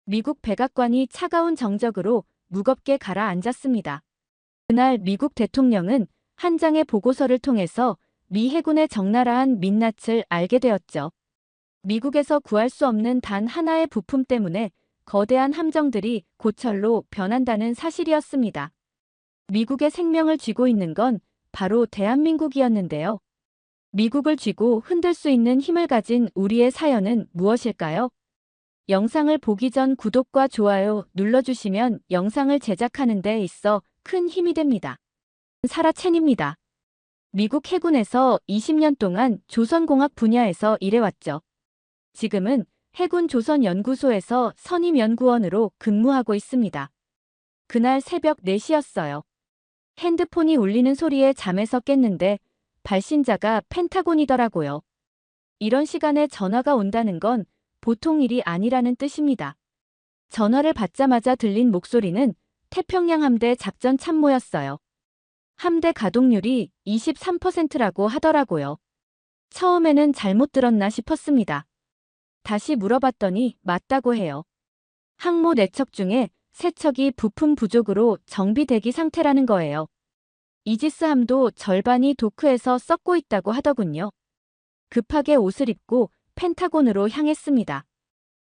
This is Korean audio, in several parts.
미국 백악관이 차가운 정적으로 무겁게 가라앉았습니다. 그날 미국 대통령은 한 장의 보고서를 통해서 미 해군의 적나라한 민낯을 알게 되었죠. 미국에서 구할 수 없는 단 하나의 부품 때문에 거대한 함정들이 고철로 변한다는 사실이었습니다. 미국의 생명을 쥐고 있는 건 바로 대한민국이었는데요. 미국을 쥐고 흔들 수 있는 힘을 가진 우리의 사연은 무엇일까요? 영상을 보기 전 구독과 좋아요 눌러주시면 영상을 제작하는 데 있어 큰 힘이 됩니다. 사라 첸입니다. 미국 해군에서 20년 동안 조선공학 분야에서 일해왔죠. 지금은 해군 조선연구소에서 선임연구원으로 근무하고 있습니다. 그날 새벽 4시였어요. 핸드폰이 울리는 소리에 잠에서 깼는데 발신자가 펜타곤이더라고요. 이런 시간에 전화가 온다는 건 보통 일이 아니라는 뜻입니다. 전화를 받자마자 들린 목소리는 태평양 함대 작전 참모였어요. 함대 가동률이 23%라고 하더라고요. 처음에는 잘못 들었나 싶었습니다. 다시 물어봤더니 맞다고 해요. 항모 4척 중에 3척이 부품 부족으로 정비 대기 상태라는 거예요. 이지스함도 절반이 도크에서 썩고 있다고 하더군요. 급하게 옷을 입고 펜타곤으로 향했습니다.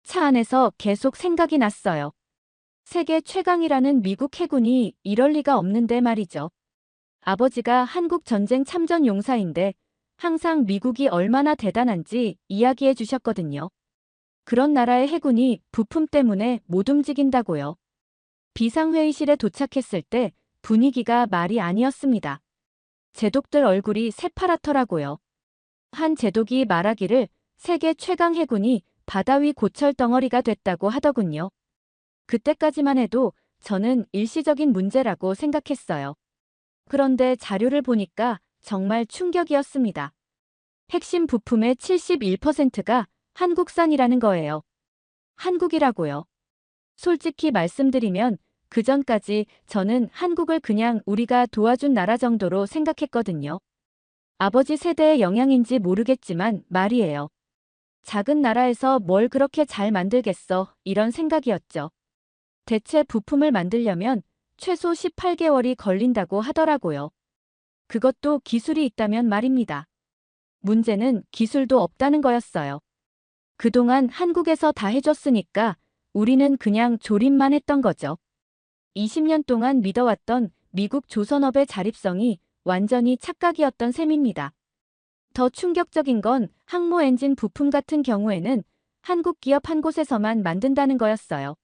차 안에서 계속 생각이 났어요. 세계 최강이라는 미국 해군이 이럴 리가 없는데 말이죠. 아버지가 한국 전쟁 참전 용사인데 항상 미국이 얼마나 대단한지 이야기해 주셨거든요. 그런 나라의 해군이 부품 때문에 못 움직인다고요. 비상회의실에 도착했을 때 분위기가 말이 아니었습니다. 제독들 얼굴이 새파랗더라고요. 한 제독이 말하기를 세계 최강 해군이 바다 위 고철 덩어리가 됐다고 하더군요. 그때까지만 해도 저는 일시적인 문제라고 생각했어요. 그런데 자료를 보니까 정말 충격이었습니다. 핵심 부품의 71%가 한국산이라는 거예요. 한국이라고요. 솔직히 말씀드리면 그전까지 저는 한국을 그냥 우리가 도와준 나라 정도로 생각했거든요. 아버지 세대의 영향인지 모르겠지만 말이에요. 작은 나라에서 뭘 그렇게 잘 만들겠어, 이런 생각이었죠. 대체 부품을 만들려면 최소 18개월이 걸린다고 하더라고요. 그것도 기술이 있다면 말입니다. 문제는 기술도 없다는 거였어요. 그동안 한국에서 다 해줬으니까 우리는 그냥 조립만 했던 거죠. 20년 동안 믿어왔던 미국 조선업의 자립성이 완전히 착각이었던 셈입니다. 더 충격적인 건 항모 엔진 부품 같은 경우에는 한국 기업 한 곳에서만 만든다는 거였어요.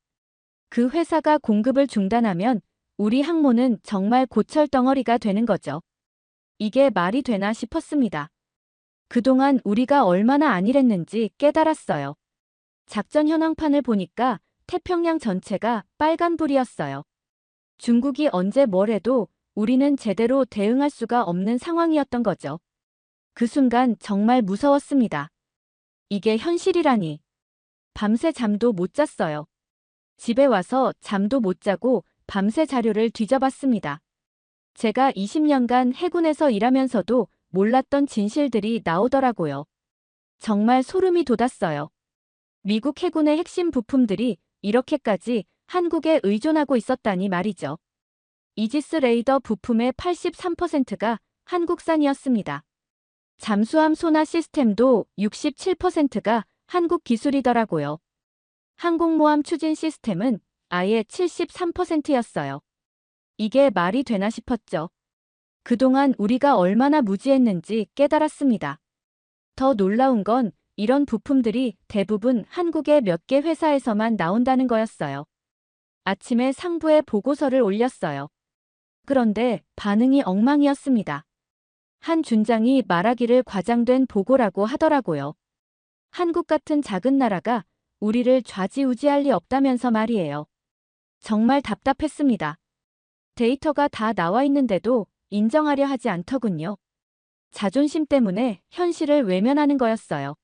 그 회사가 공급을 중단하면 우리 항모는 정말 고철 덩어리가 되는 거죠. 이게 말이 되나 싶었습니다. 그동안 우리가 얼마나 안일했는지 깨달았어요. 작전 현황판을 보니까 태평양 전체가 빨간불이었어요. 중국이 언제 뭘 해도 우리는 제대로 대응할 수가 없는 상황이었던 거죠. 그 순간 정말 무서웠습니다. 이게 현실이라니. 밤새 잠도 못 잤어요. 집에 와서 잠도 못 자고 밤새 자료를 뒤져봤습니다. 제가 20년간 해군에서 일하면서도 몰랐던 진실들이 나오더라고요. 정말 소름이 돋았어요. 미국 해군의 핵심 부품들이 이렇게까지 한국에 의존하고 있었다니 말이죠. 이지스 레이더 부품의 83%가 한국산이었습니다. 잠수함 소나 시스템도 67%가 한국 기술이더라고요. 항공모함 추진 시스템은 아예 73%였어요. 이게 말이 되나 싶었죠. 그동안 우리가 얼마나 무지했는지 깨달았습니다. 더 놀라운 건 이런 부품들이 대부분 한국의 몇 개 회사에서만 나온다는 거였어요. 아침에 상부에 보고서를 올렸어요. 그런데 반응이 엉망이었습니다. 한 준장이 말하기를 과장된 보고라고 하더라고요. 한국 같은 작은 나라가 우리를 좌지우지할 리 없다면서 말이에요. 정말 답답했습니다. 데이터가 다 나와 있는데도 인정하려 하지 않더군요. 자존심 때문에 현실을 외면하는 거였어요.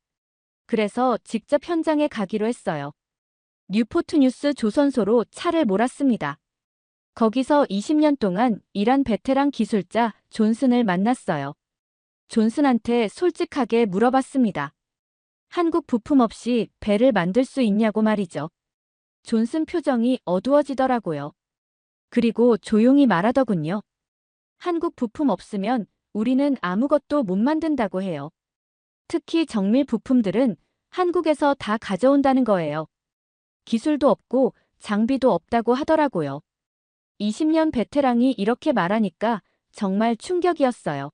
그래서 직접 현장에 가기로 했어요. 뉴포트 뉴스 조선소로 차를 몰았습니다. 거기서 20년 동안 일한 베테랑 기술자 존슨을 만났어요. 존슨한테 솔직하게 물어봤습니다. 한국 부품 없이 배를 만들 수 있냐고 말이죠. 존슨 표정이 어두워지더라고요. 그리고 조용히 말하더군요. 한국 부품 없으면 우리는 아무것도 못 만든다고 해요. 특히 정밀 부품들은 한국에서 다 가져온다는 거예요. 기술도 없고 장비도 없다고 하더라고요. 20년 베테랑이 이렇게 말하니까 정말 충격이었어요.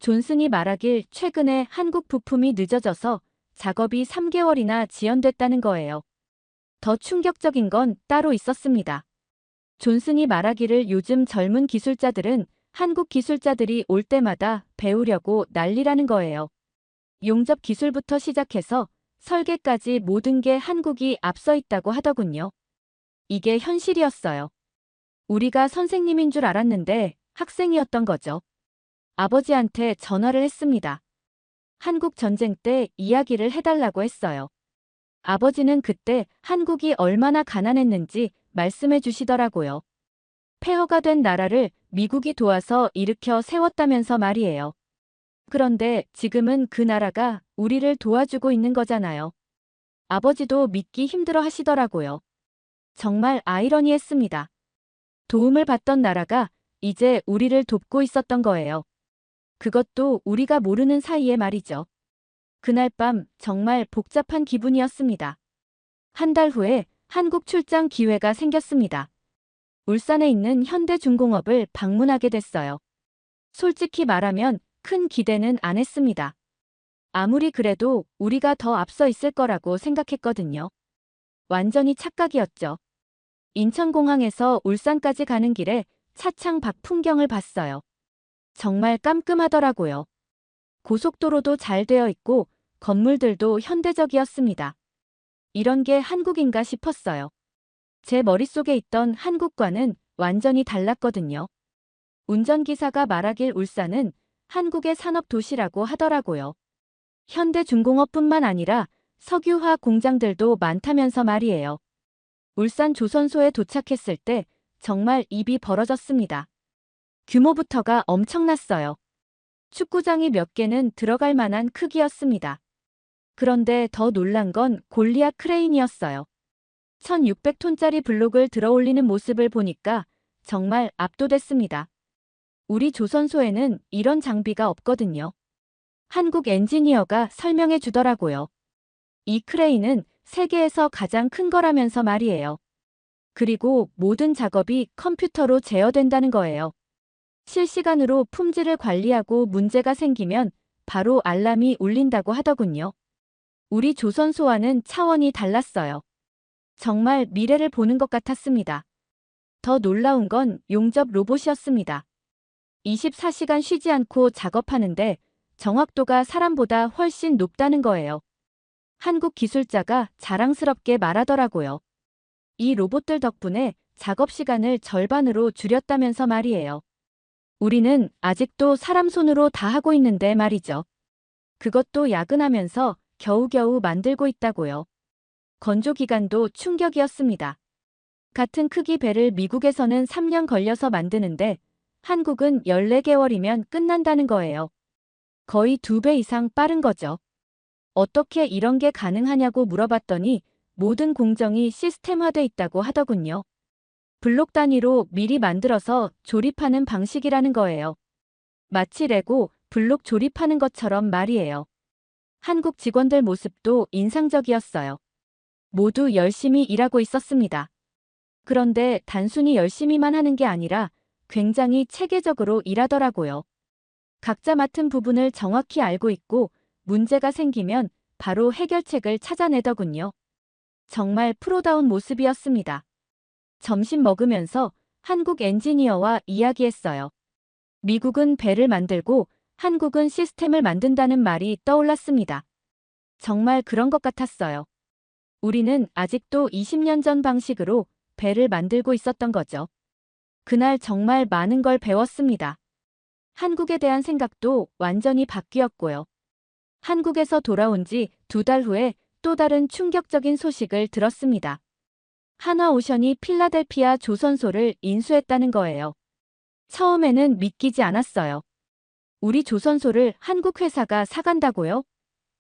존슨이 말하길 최근에 한국 부품이 늦어져서 작업이 3개월이나 지연됐다는 거예요. 더 충격적인 건 따로 있었습니다. 존슨이 말하기를 요즘 젊은 기술자들은 한국 기술자들이 올 때마다 배우려고 난리라는 거예요. 용접 기술부터 시작해서 설계까지 모든 게 한국이 앞서 있다고 하더군요. 이게 현실이었어요. 우리가 선생님인 줄 알았는데 학생이었던 거죠. 아버지한테 전화를 했습니다. 한국 전쟁 때 이야기를 해달라고 했어요. 아버지는 그때 한국이 얼마나 가난했는지 말씀해 주시더라고요. 폐허가 된 나라를 미국이 도와서 일으켜 세웠다면서 말이에요. 그런데 지금은 그 나라가 우리를 도와주고 있는 거잖아요. 아버지도 믿기 힘들어 하시더라고요. 정말 아이러니했습니다. 도움을 받던 나라가 이제 우리를 돕고 있었던 거예요. 그것도 우리가 모르는 사이에 말이죠. 그날 밤 정말 복잡한 기분이었습니다. 한 달 후에 한국 출장 기회가 생겼습니다. 울산에 있는 현대중공업을 방문하게 됐어요. 솔직히 말하면 큰 기대는 안 했습니다. 아무리 그래도 우리가 더 앞서 있을 거라고 생각했거든요. 완전히 착각이었죠. 인천공항에서 울산까지 가는 길에 차창 밖 풍경을 봤어요. 정말 깜깜하더라고요. 고속도로도 잘 되어 있고 건물들도 현대적이었습니다. 이런 게 한국인가 싶었어요. 제 머릿속에 있던 한국과는 완전히 달랐거든요. 운전기사가 말하길 울산은 한국의 산업도시라고 하더라고요. 현대중공업뿐만 아니라 석유화 공장들도 많다면서 말이에요. 울산 조선소에 도착했을 때 정말 입이 벌어졌습니다. 규모부터가 엄청났어요. 축구장이 몇 개는 들어갈 만한 크기였습니다. 그런데 더 놀란 건 골리앗 크레인이었어요. 1600톤짜리 블록을 들어올리는 모습을 보니까 정말 압도됐습니다. 우리 조선소에는 이런 장비가 없거든요. 한국 엔지니어가 설명해 주더라고요. 이 크레인은 세계에서 가장 큰 거라면서 말이에요. 그리고 모든 작업이 컴퓨터로 제어된다는 거예요. 실시간으로 품질을 관리하고 문제가 생기면 바로 알람이 울린다고 하더군요. 우리 조선소와는 차원이 달랐어요. 정말 미래를 보는 것 같았습니다. 더 놀라운 건 용접 로봇이었습니다. 24시간 쉬지 않고 작업하는데 정확도가 사람보다 훨씬 높다는 거예요. 한국 기술자가 자랑스럽게 말하더라고요. 이 로봇들 덕분에 작업 시간을 절반으로 줄였다면서 말이에요. 우리는 아직도 사람 손으로 다 하고 있는데 말이죠. 그것도 야근하면서 겨우겨우 만들고 있다고요. 건조 기간도 충격이었습니다. 같은 크기 배를 미국에서는 3년 걸려서 만드는데 한국은 14개월이면 끝난다는 거예요. 거의 2배 이상 빠른 거죠. 어떻게 이런 게 가능하냐고 물어봤더니 모든 공정이 시스템화돼 있다고 하더군요. 블록 단위로 미리 만들어서 조립하는 방식이라는 거예요. 마치 레고 블록 조립하는 것처럼 말이에요. 한국 직원들 모습도 인상적이었어요. 모두 열심히 일하고 있었습니다. 그런데 단순히 열심히만 하는 게 아니라 굉장히 체계적으로 일하더라고요. 각자 맡은 부분을 정확히 알고 있고 문제가 생기면 바로 해결책을 찾아내더군요. 정말 프로다운 모습이었습니다. 점심 먹으면서 한국 엔지니어와 이야기했어요. 미국은 배를 만들고 한국은 시스템을 만든다는 말이 떠올랐습니다. 정말 그런 것 같았어요. 우리는 아직도 20년 전 방식으로 배를 만들고 있었던 거죠. 그날 정말 많은 걸 배웠습니다. 한국에 대한 생각도 완전히 바뀌었고요. 한국에서 돌아온 지 2달 후에 또 다른 충격적인 소식을 들었습니다. 한화오션이 필라델피아 조선소를 인수했다는 거예요. 처음에는 믿기지 않았어요. 우리 조선소를 한국 회사가 사간다고요?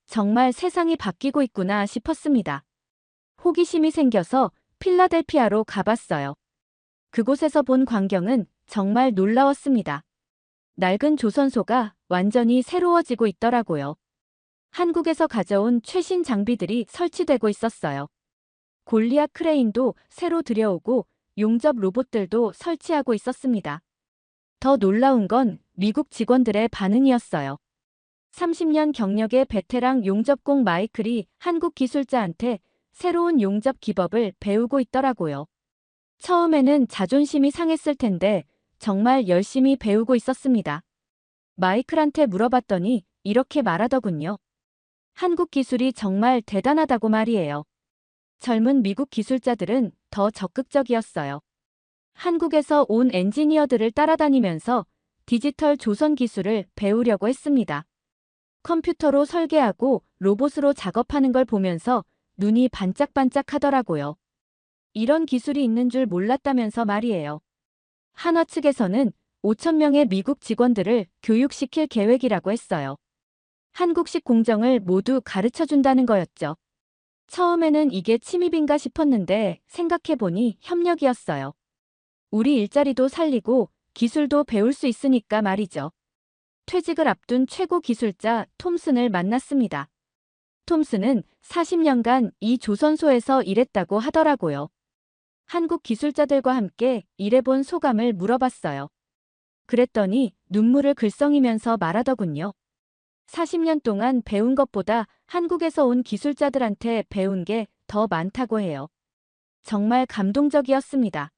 정말 세상이 바뀌고 있구나 싶었습니다. 호기심이 생겨서 필라델피아로 가봤어요. 그곳에서 본 광경은 정말 놀라웠습니다. 낡은 조선소가 완전히 새로워지고 있더라고요. 한국에서 가져온 최신 장비들이 설치되고 있었어요. 골리앗 크레인도 새로 들여오고 용접 로봇들도 설치하고 있었습니다. 더 놀라운 건 미국 직원들의 반응이었어요. 30년 경력의 베테랑 용접工마이클이 한국 기술자한테 새로운 용접 기법을 배우고 있더라고요. 처음에는 자존심이 상했을 텐데 정말 열심히 배우고 있었습니다. 마이클한테 물어봤더니 이렇게 말하더군요. 한국 기술이 정말 대단하다고 말이에요. 젊은 미국 기술자들은 더 적극적이었어요. 한국에서 온 엔지니어들을 따라다니면서 디지털 조선 기술을 배우려고 했습니다. 컴퓨터로 설계하고 로봇으로 작업하는 걸 보면서 눈이 반짝반짝 하더라고요. 이런 기술이 있는 줄 몰랐다면서 말이에요. 한화 측에서는 5천 명의 미국 직원들을 교육시킬 계획이라고 했어요. 한국식 공정을 모두 가르쳐준다는 거였죠. 처음에는 이게 침입인가 싶었는데 생각해보니 협력이었어요. 우리 일자리도 살리고 기술도 배울 수 있으니까 말이죠. 퇴직을 앞둔 최고 기술자 톰슨을 만났습니다. 톰슨은 40년간 이 조선소에서 일했다고 하더라고요. 한국 기술자들과 함께 일해본 소감을 물어봤어요. 그랬더니 눈물을 글썽이면서 말하더군요. 40년 동안 배운 것보다 한국에서 온 기술자들한테 배운 게 더 많다고 해요. 정말 감동적이었습니다.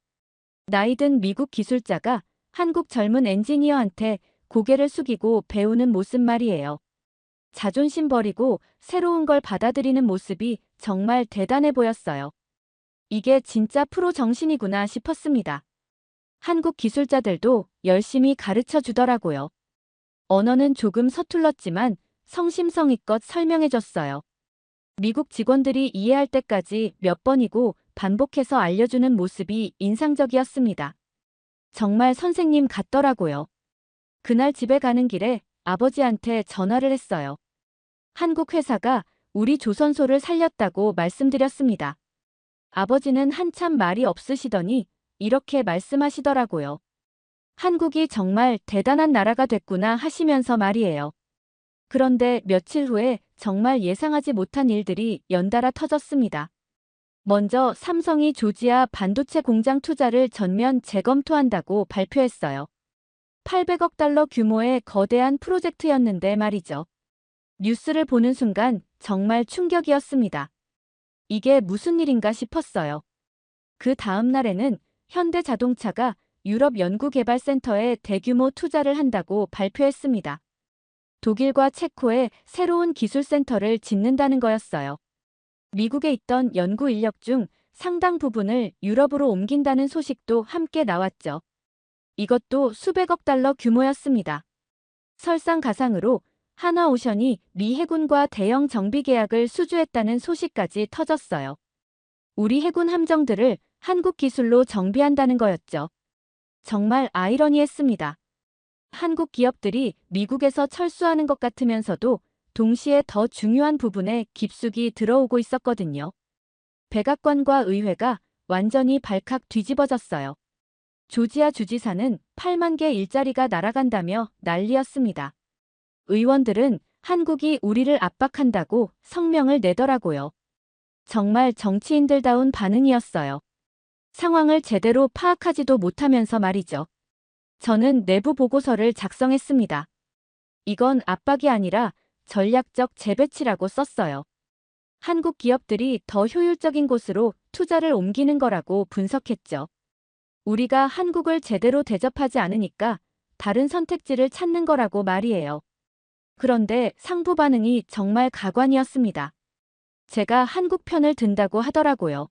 나이든 미국 기술자가 한국 젊은 엔지니어한테 고개를 숙이고 배우는 모습 말이에요. 자존심 버리고 새로운 걸 받아들이는 모습이 정말 대단해 보였어요. 이게 진짜 프로 정신이구나 싶었습니다. 한국 기술자들도 열심히 가르쳐 주더라고요. 언어는 조금 서툴렀지만 성심성의껏 설명해줬어요. 미국 직원들이 이해할 때까지 몇 번이고 반복해서 알려주는 모습이 인상적이었습니다. 정말 선생님 같더라고요. 그날 집에 가는 길에 아버지한테 전화를 했어요. 한국 회사가 우리 조선소를 살렸다고 말씀드렸습니다. 아버지는 한참 말이 없으시더니 이렇게 말씀하시더라고요. 한국이 정말 대단한 나라가 됐구나 하시면서 말이에요. 그런데 며칠 후에 정말 예상하지 못한 일들이 연달아 터졌습니다. 먼저 삼성이 조지아 반도체 공장 투자를 전면 재검토한다고 발표했어요. 800억 달러 규모의 거대한 프로젝트였는데 말이죠. 뉴스를 보는 순간 정말 충격이었습니다. 이게 무슨 일인가 싶었어요. 그 다음 날에는 현대자동차가 유럽 연구개발센터에 대규모 투자를 한다고 발표했습니다. 독일과 체코에 새로운 기술센터를 짓는다는 거였어요. 미국에 있던 연구 인력 중 상당 부분을 유럽으로 옮긴다는 소식도 함께 나왔죠. 이것도 수백억 달러 규모였습니다. 설상가상으로 한화오션이 미 해군과 대형 정비 계약을 수주했다는 소식까지 터졌어요. 우리 해군 함정들을 한국 기술로 정비한다는 거였죠. 정말 아이러니했습니다. 한국 기업들이 미국에서 철수하는 것 같으면서도 동시에 더 중요한 부분에 깊숙이 들어오고 있었거든요. 백악관과 의회가 완전히 발칵 뒤집어졌어요. 조지아 주지사는 8만 개 일자리가 날아간다며 난리였습니다. 의원들은 한국이 우리를 압박한다고 성명을 내더라고요. 정말 정치인들다운 반응이었어요. 상황을 제대로 파악하지도 못하면서 말이죠. 저는 내부 보고서를 작성했습니다. 이건 압박이 아니라 전략적 재배치라고 썼어요. 한국 기업들이 더 효율적인 곳으로 투자를 옮기는 거라고 분석했죠. 우리가 한국을 제대로 대접하지 않으니까 다른 선택지를 찾는 거라고 말이에요. 그런데 상부 반응이 정말 가관이었습니다. 제가 한국 편을 든다고 하더라고요.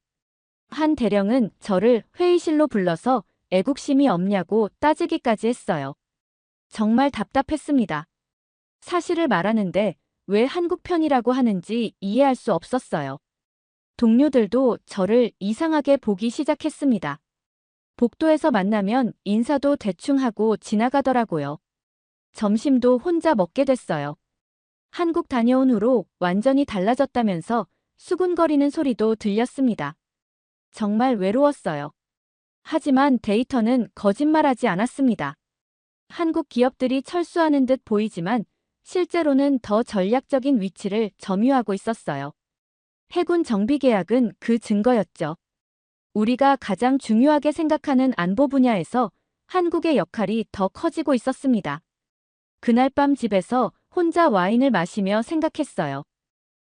한 대령은 저를 회의실로 불러서 애국심이 없냐고 따지기까지 했어요. 정말 답답했습니다. 사실을 말하는데 왜 한국 편이라고 하는지 이해할 수 없었어요. 동료들도 저를 이상하게 보기 시작했습니다. 복도에서 만나면 인사도 대충 하고 지나가더라고요. 점심도 혼자 먹게 됐어요. 한국 다녀온 후로 완전히 달라졌다면서 수군거리는 소리도 들렸습니다. 정말 외로웠어요. 하지만 데이터는 거짓말하지 않았습니다. 한국 기업들이 철수하는 듯 보이지만 실제로는 더 전략적인 위치를 점유하고 있었어요. 해군 정비 계약은 그 증거였죠. 우리가 가장 중요하게 생각하는 안보 분야에서 한국의 역할이 더 커지고 있었습니다. 그날 밤 집에서 혼자 와인을 마시며 생각했어요.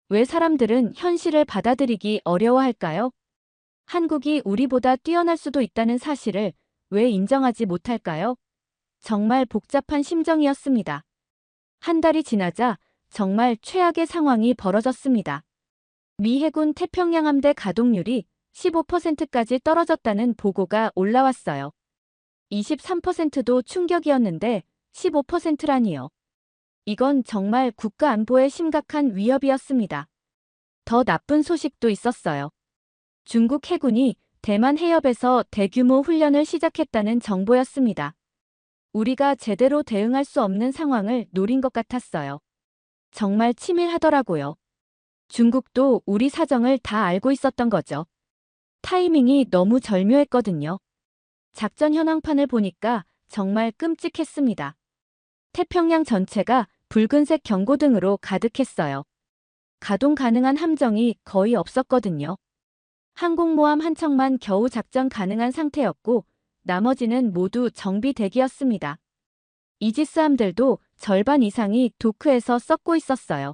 왜 사람들은 현실을 받아들이기 어려워할까요? 한국이 우리보다 뛰어날 수도 있다는 사실을 왜 인정하지 못할까요? 정말 복잡한 심정이었습니다. 한 달이 지나자 정말 최악의 상황이 벌어졌습니다. 미 해군 태평양 함대 가동률이 15%까지 떨어졌다는 보고가 올라왔어요. 23%도 충격이었는데 15%라니요. 이건 정말 국가 안보에 심각한 위협이었습니다. 더 나쁜 소식도 있었어요. 중국 해군이 대만 해협에서 대규모 훈련을 시작했다는 정보였습니다. 우리가 제대로 대응할 수 없는 상황을 노린 것 같았어요. 정말 치밀하더라고요. 중국도 우리 사정을 다 알고 있었던 거죠. 타이밍이 너무 절묘했거든요. 작전 현황판을 보니까 정말 끔찍했습니다. 태평양 전체가 붉은색 경고등으로 가득했어요. 가동 가능한 함정이 거의 없었거든요. 항공모함 한 척만 겨우 작전 가능한 상태였고 나머지는 모두 정비 대기였습니다. 이지스함들도 절반 이상이 도크에서 썩고 있었어요.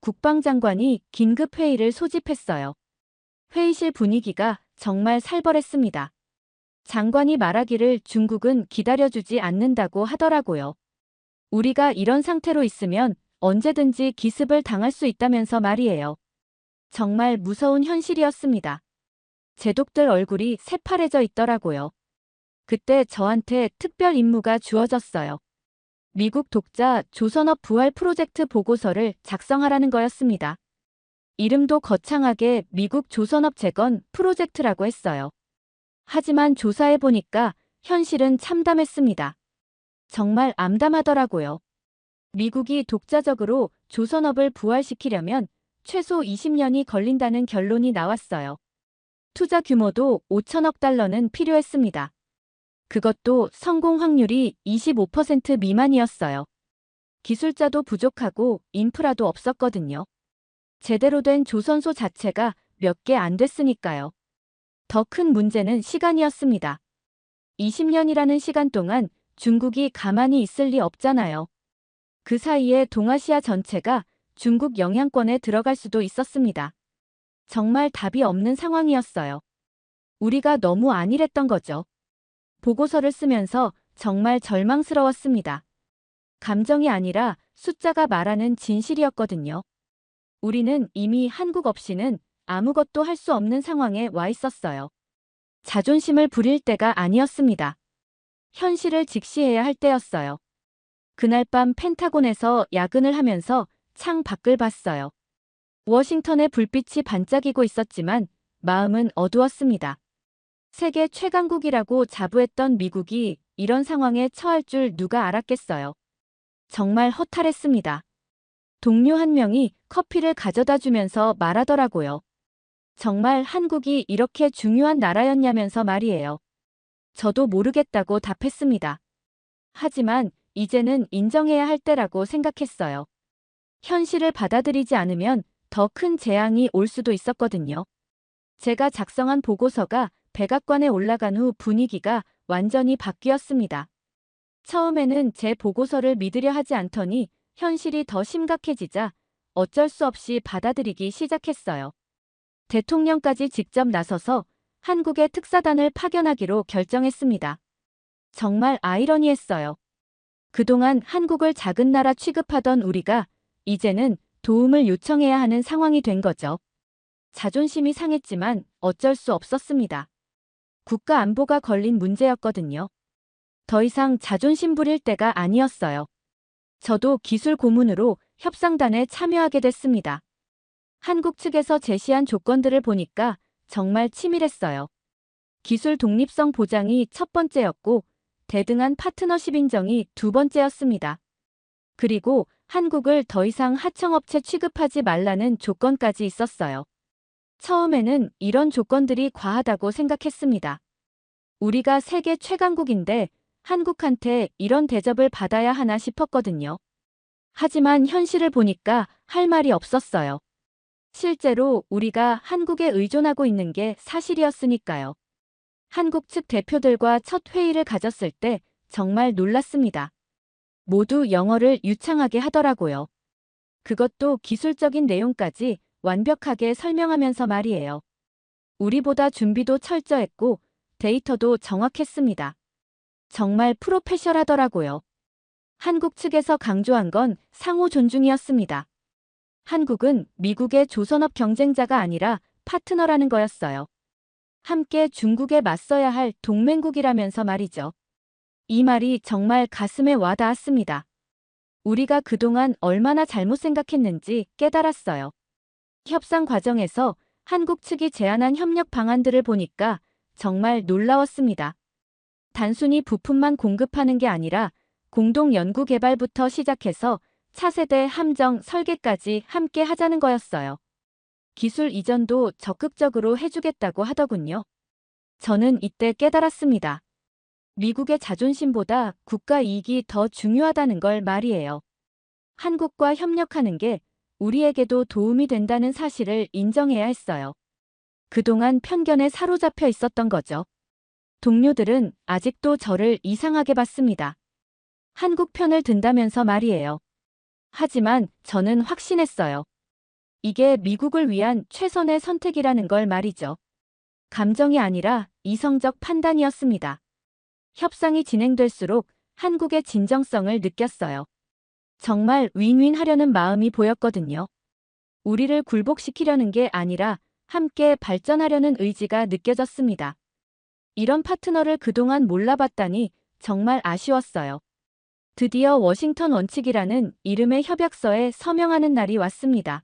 국방장관이 긴급 회의를 소집했어요. 회의실 분위기가 정말 살벌했습니다. 장관이 말하기를 중국은 기다려주지 않는다고 하더라고요. 우리가 이런 상태로 있으면 언제든지 기습을 당할 수 있다면서 말이에요. 정말 무서운 현실이었습니다. 제독들 얼굴이 새파래져 있더라고요. 그때 저한테 특별 임무가 주어졌어요. 미국 독자 조선업 부활 프로젝트 보고서를 작성하라는 거였습니다. 이름도 거창하게 미국 조선업 재건 프로젝트라고 했어요. 하지만 조사해보니까 현실은 참담했습니다. 정말 암담하더라고요. 미국이 독자적으로 조선업을 부활시키려면 최소 20년이 걸린다는 결론이 나왔어요. 투자 규모도 5천억 달러는 필요했습니다. 그것도 성공 확률이 25% 미만이었어요. 기술자도 부족하고 인프라도 없었거든요. 제대로 된 조선소 자체가 몇 개 안 됐으니까요. 더 큰 문제는 시간이었습니다. 20년이라는 시간 동안 중국이 가만히 있을 리 없잖아요. 그 사이에 동아시아 전체가 중국 영향권에 들어갈 수도 있었습니다. 정말 답이 없는 상황이었어요. 우리가 너무 안일했던 거죠. 보고서를 쓰면서 정말 절망스러웠습니다. 감정이 아니라 숫자가 말하는 진실이었거든요. 우리는 이미 한국 없이는 아무것도 할 수 없는 상황에 와 있었어요. 자존심을 부릴 때가 아니었습니다. 현실을 직시해야 할 때였어요. 그날 밤 펜타곤에서 야근을 하면서 창 밖을 봤어요. 워싱턴의 불빛이 반짝이고 있었지만 마음은 어두웠습니다. 세계 최강국이라고 자부했던 미국이 이런 상황에 처할 줄 누가 알았겠어요. 정말 허탈했습니다. 동료 한 명이 커피를 가져다 주면서 말하더라고요. 정말 한국이 이렇게 중요한 나라였냐면서 말이에요. 저도 모르겠다고 답했습니다. 하지만 이제는 인정해야 할 때라고 생각했어요. 현실을 받아들이지 않으면 더 큰 재앙이 올 수도 있었거든요. 제가 작성한 보고서가 백악관에 올라간 후 분위기가 완전히 바뀌었습니다. 처음에는 제 보고서를 믿으려 하지 않더니 현실이 더 심각해지자 어쩔 수 없이 받아들이기 시작했어요. 대통령까지 직접 나서서 한국의 특사단을 파견하기로 결정했습니다. 정말 아이러니했어요. 그동안 한국을 작은 나라 취급하던 우리가 이제는 도움을 요청해야 하는 상황이 된 거죠. 자존심이 상했지만 어쩔 수 없었습니다. 국가 안보가 걸린 문제였거든요. 더 이상 자존심 부릴 때가 아니었어요. 저도 기술 고문으로 협상단에 참여하게 됐습니다. 한국 측에서 제시한 조건들을 보니까 정말 치밀했어요. 기술 독립성 보장이 첫 번째였고 대등한 파트너십 인정이 두 번째였습니다. 그리고 한국을 더 이상 하청업체 취급하지 말라는 조건까지 있었어요. 처음에는 이런 조건들이 과하다고 생각했습니다. 우리가 세계 최강국인데 한국한테 이런 대접을 받아야 하나 싶었거든요. 하지만 현실을 보니까 할 말이 없었어요. 실제로 우리가 한국에 의존하고 있는 게 사실이었으니까요. 한국 측 대표들과 첫 회의를 가졌을 때 정말 놀랐습니다. 모두 영어를 유창하게 하더라고요. 그것도 기술적인 내용까지 완벽하게 설명하면서 말이에요. 우리보다 준비도 철저했고 데이터도 정확했습니다. 정말 프로페셔널하더라고요. 한국 측에서 강조한 건 상호 존중이었습니다. 한국은 미국의 조선업 경쟁자가 아니라 파트너라는 거였어요. 함께 중국에 맞서야 할 동맹국이라면서 말이죠. 이 말이 정말 가슴에 와닿았습니다. 우리가 그동안 얼마나 잘못 생각했는지 깨달았어요. 협상 과정에서 한국 측이 제안한 협력 방안들을 보니까 정말 놀라웠습니다. 단순히 부품만 공급하는 게 아니라 공동 연구 개발부터 시작해서 차세대 함정 설계까지 함께 하자는 거였어요. 기술 이전도 적극적으로 해주겠다고 하더군요. 저는 이때 깨달았습니다. 미국의 자존심보다 국가 이익이 더 중요하다는 걸 말이에요. 한국과 협력하는 게 우리에게도 도움이 된다는 사실을 인정해야 했어요. 그동안 편견에 사로잡혀 있었던 거죠. 동료들은 아직도 저를 이상하게 봤습니다. 한국 편을 든다면서 말이에요. 하지만 저는 확신했어요. 이게 미국을 위한 최선의 선택이라는 걸 말이죠. 감정이 아니라 이성적 판단이었습니다. 협상이 진행될수록 한국의 진정성을 느꼈어요. 정말 윈윈 하려는 마음이 보였거든요. 우리를 굴복시키려는 게 아니라 함께 발전하려는 의지가 느껴졌습니다. 이런 파트너를 그동안 몰라봤다니 정말 아쉬웠어요. 드디어 워싱턴 원칙이라는 이름의 협약서에 서명하는 날이 왔습니다.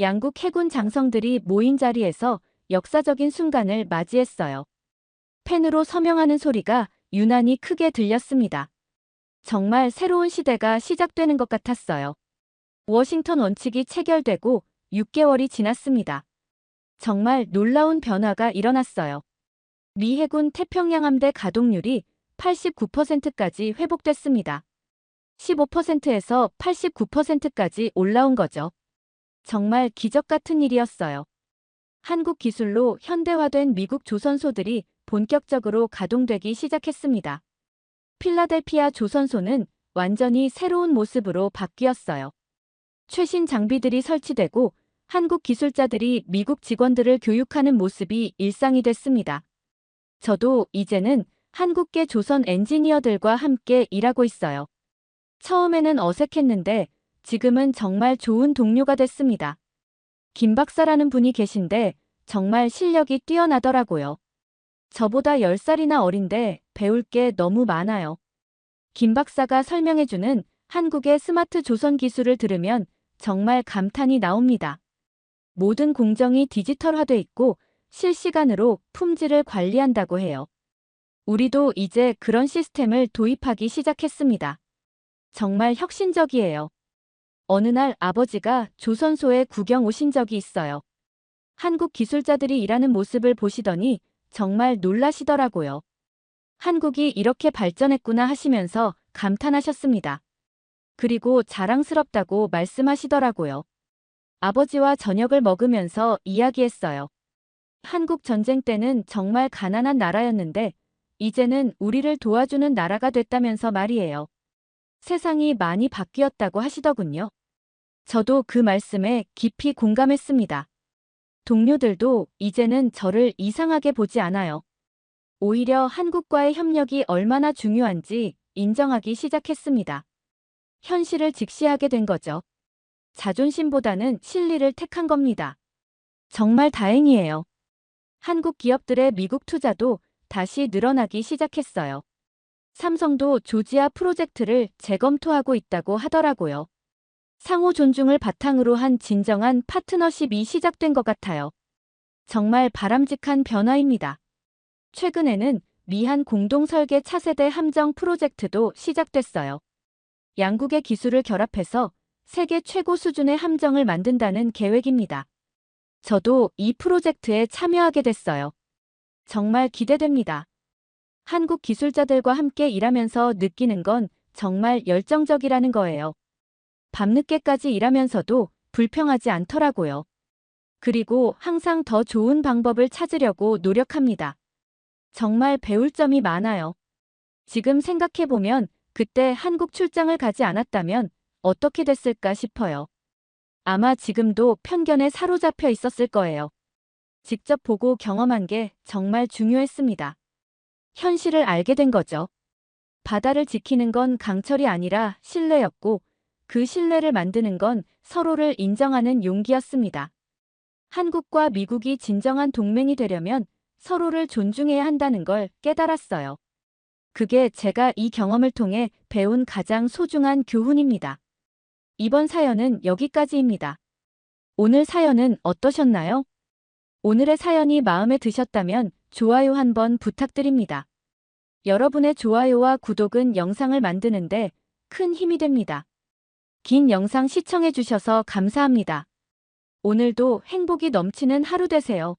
양국 해군 장성들이 모인 자리에서 역사적인 순간을 맞이했어요. 펜으로 서명하는 소리가 유난히 크게 들렸습니다. 정말 새로운 시대가 시작되는 것 같았어요. 워싱턴 원칙이 체결되고 6개월이 지났습니다. 정말 놀라운 변화가 일어났어요. 미 해군 태평양 함대 가동률이 89%까지 회복됐습니다. 15%에서 89%까지 올라온 거죠. 정말 기적 같은 일이었어요. 한국 기술로 현대화된 미국 조선소들이 본격적으로 가동되기 시작했습니다. 필라델피아 조선소는 완전히 새로운 모습으로 바뀌었어요. 최신 장비들이 설치되고 한국 기술자들이 미국 직원들을 교육하는 모습이 일상이 됐습니다. 저도 이제는 한국계 조선 엔지니어들과 함께 일하고 있어요. 처음에는 어색했는데 지금은 정말 좋은 동료가 됐습니다. 김 박사라는 분이 계신데 정말 실력이 뛰어나더라고요. 저보다 10살이나 어린데 배울 게 너무 많아요. 김 박사가 설명해주는 한국의 스마트 조선 기술을 들으면 정말 감탄이 나옵니다. 모든 공정이 디지털화돼 있고 실시간으로 품질을 관리한다고 해요. 우리도 이제 그런 시스템을 도입하기 시작했습니다. 정말 혁신적이에요. 어느 날 아버지가 조선소에 구경 오신 적이 있어요. 한국 기술자들이 일하는 모습을 보시더니 정말 놀라시더라고요. 한국이 이렇게 발전했구나 하시면서 감탄하셨습니다. 그리고 자랑스럽다고 말씀하시더라고요. 아버지와 저녁을 먹으면서 이야기했어요. 한국 전쟁 때는 정말 가난한 나라였는데 이제는 우리를 도와주는 나라가 됐다면서 말이에요. 세상이 많이 바뀌었다고 하시더군요. 저도 그 말씀에 깊이 공감했습니다. 동료들도 이제는 저를 이상하게 보지 않아요. 오히려 한국과의 협력이 얼마나 중요한지 인정하기 시작했습니다. 현실을 직시하게 된 거죠. 자존심보다는 실리를 택한 겁니다. 정말 다행이에요. 한국 기업들의 미국 투자도 다시 늘어나기 시작했어요. 삼성도 조지아 프로젝트를 재검토하고 있다고 하더라고요. 상호 존중을 바탕으로 한 진정한 파트너십이 시작된 것 같아요. 정말 바람직한 변화입니다. 최근에는 미한 공동 설계 차세대 함정 프로젝트도 시작됐어요. 양국의 기술을 결합해서 세계 최고 수준의 함정을 만든다는 계획입니다. 저도 이 프로젝트에 참여하게 됐어요. 정말 기대됩니다. 한국 기술자들과 함께 일하면서 느끼는 건 정말 열정적이라는 거예요. 밤늦게까지 일하면서도 불평하지 않더라고요. 그리고 항상 더 좋은 방법을 찾으려고 노력합니다. 정말 배울 점이 많아요. 지금 생각해보면 그때 한국 출장을 가지 않았다면 어떻게 됐을까 싶어요. 아마 지금도 편견에 사로잡혀 있었을 거예요. 직접 보고 경험한 게 정말 중요했습니다. 현실을 알게 된 거죠. 바다를 지키는 건 강철이 아니라 신뢰였고, 그 신뢰를 만드는 건 서로를 인정하는 용기였습니다. 한국과 미국이 진정한 동맹이 되려면 서로를 존중해야 한다는 걸 깨달았어요. 그게 제가 이 경험을 통해 배운 가장 소중한 교훈입니다. 이번 사연은 여기까지입니다. 오늘 사연은 어떠셨나요? 오늘의 사연이 마음에 드셨다면 좋아요 한번 부탁드립니다. 여러분의 좋아요와 구독은 영상을 만드는데 큰 힘이 됩니다. 긴 영상 시청해주셔서 감사합니다. 오늘도 행복이 넘치는 하루 되세요.